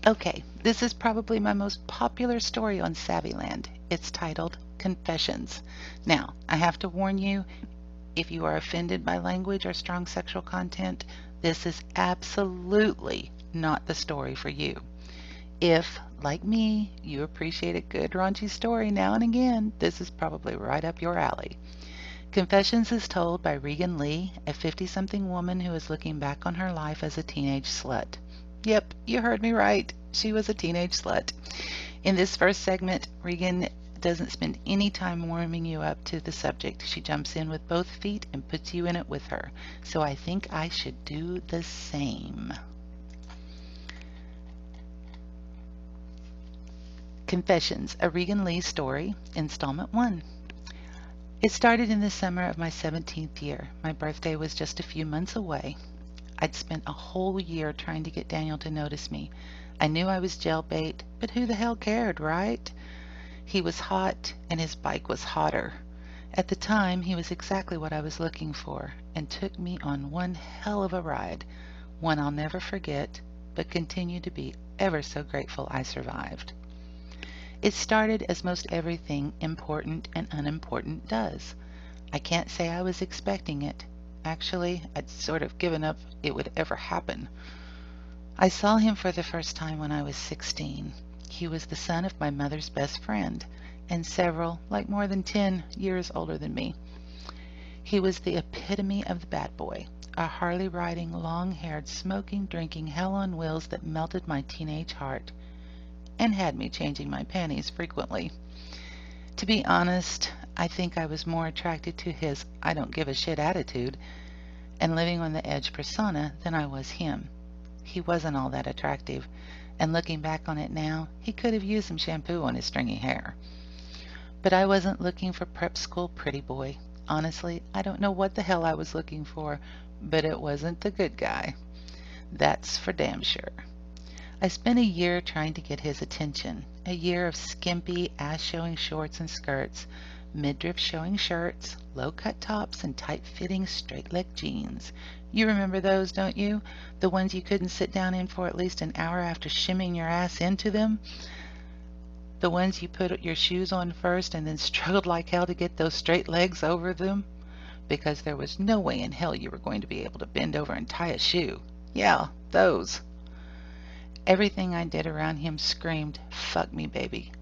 Okay, this is probably my most popular story on Savvyland. It's titled Confessions. Now, I have to warn you, if you are offended by language or strong sexual content, this is absolutely not the story for you. If, like me, you appreciate a good raunchy story now and again, this is probably right up your alley. Confessions is told by Regan Lee, a 50-something woman who is looking back on her life as a teenage slut. Yep, you heard me right. She was a teenage slut. In this first segment, Regan doesn't spend any time warming you up to the subject. She jumps in with both feet and puts you in it with her. So I think I should do the same. Confessions, a Regan Lee story, Installment 1. It started in the summer of my 17th year. My birthday was just a few months away. I'd spent a whole year trying to get Daniel to notice me. I knew I was jailbait, but who the hell cared, right? He was hot, and his bike was hotter. At the time, he was exactly what I was looking for, and took me on one hell of a ride, one I'll never forget, but continue to be ever so grateful I survived. It started as most everything important and unimportant does. I can't say I was expecting it. Actually, I'd sort of given up it would ever happen. I saw him for the first time when I was 16. He was the son of my mother's best friend, and several, like more than 10 years older than me. He was the epitome of the bad boy, a Harley-riding, long-haired, smoking, drinking hell on wheels that melted my teenage heart and had me changing my panties frequently. To be honest, I think I was more attracted to his I don't give a shit attitude and living on the edge persona than I was him. He wasn't all that attractive, and looking back on it now, he could have used some shampoo on his stringy hair. But I wasn't looking for prep school pretty boy. Honestly, I don't know what the hell I was looking for, but it wasn't the good guy. That's for damn sure. I spent a year trying to get his attention, a year of skimpy, ass-showing shorts and skirts, midriff showing shirts, low-cut tops, and tight-fitting straight-leg jeans. You remember those, don't you? The ones you couldn't sit down in for at least an hour after shimming your ass into them? The ones you put your shoes on first and then struggled like hell to get those straight legs over them? Because there was no way in hell you were going to be able to bend over and tie a shoe. Yeah, those. Everything I did around him screamed, "Fuck me, baby."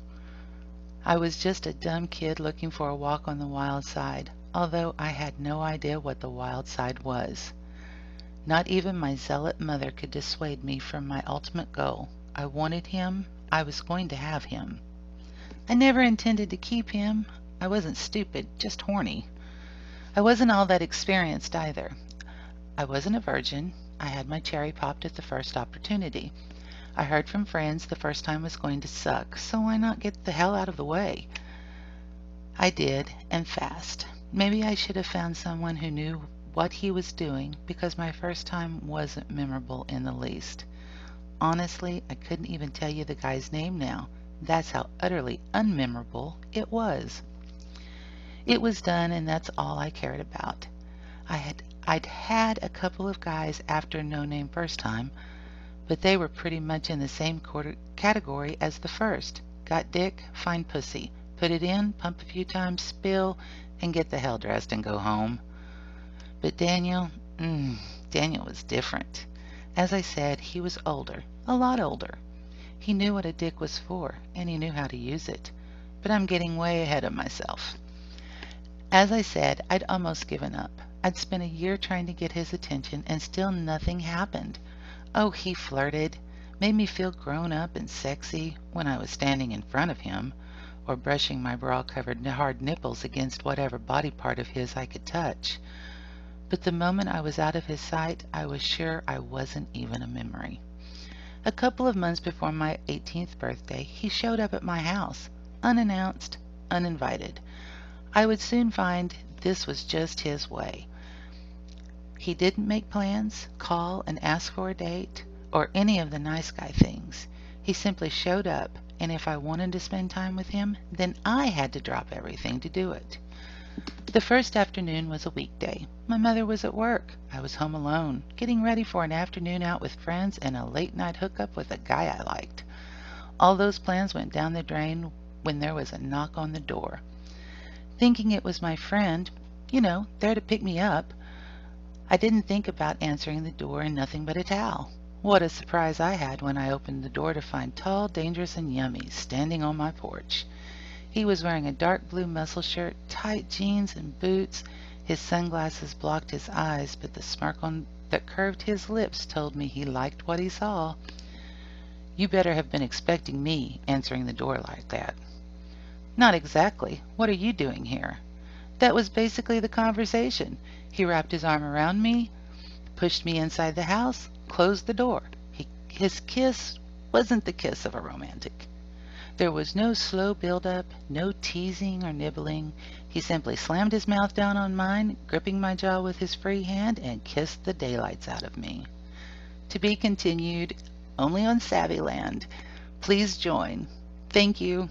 I was just a dumb kid looking for a walk on the wild side, although I had no idea what the wild side was. Not even my zealot mother could dissuade me from my ultimate goal. I wanted him. I was going to have him. I never intended to keep him. I wasn't stupid, just horny. I wasn't all that experienced either. I wasn't a virgin. I had my cherry popped at the first opportunity. I heard from friends the first time was going to suck, so why not get the hell out of the way? I did, and fast. Maybe I should have found someone who knew what he was doing, because my first time wasn't memorable in the least. Honestly, I couldn't even tell you the guy's name now. That's how utterly unmemorable it was. It was done, and that's all I cared about. I'd had a couple of guys after no name first time, but they were pretty much in the same category as the first. Got dick, find pussy. Put it in, pump a few times, spill, and get the hell dressed and go home. But Daniel was different. As I said, he was older, a lot older. He knew what a dick was for, and he knew how to use it. But I'm getting way ahead of myself. As I said, I'd almost given up. I'd spent a year trying to get his attention, and still nothing happened. Oh, he flirted, made me feel grown up and sexy when I was standing in front of him, or brushing my bra-covered hard nipples against whatever body part of his I could touch. But the moment I was out of his sight, I was sure I wasn't even a memory. A couple of months before my 18th birthday, he showed up at my house, unannounced, uninvited. I would soon find this was just his way. He didn't make plans, call and ask for a date, or any of the nice guy things. He simply showed up, and if I wanted to spend time with him, then I had to drop everything to do it. The first afternoon was a weekday. My mother was at work. I was home alone, getting ready for an afternoon out with friends and a late night hookup with a guy I liked. All those plans went down the drain when there was a knock on the door. Thinking it was my friend, there to pick me up, I didn't think about answering the door in nothing but a towel. What a surprise I had when I opened the door to find Tall, Dangerous, and Yummy standing on my porch. He was wearing a dark blue muscle shirt, tight jeans, and boots. His sunglasses blocked his eyes, but the smirk that curved his lips told me he liked what he saw. "You better have been expecting me, answering the door like that." "Not exactly. What are you doing here?" That was basically the conversation. He wrapped his arm around me, pushed me inside the house, closed the door. His kiss wasn't the kiss of a romantic. There was no slow build-up, no teasing or nibbling. He simply slammed his mouth down on mine, gripping my jaw with his free hand, and kissed the daylights out of me. To be continued only on Savvyland. Please join. Thank you.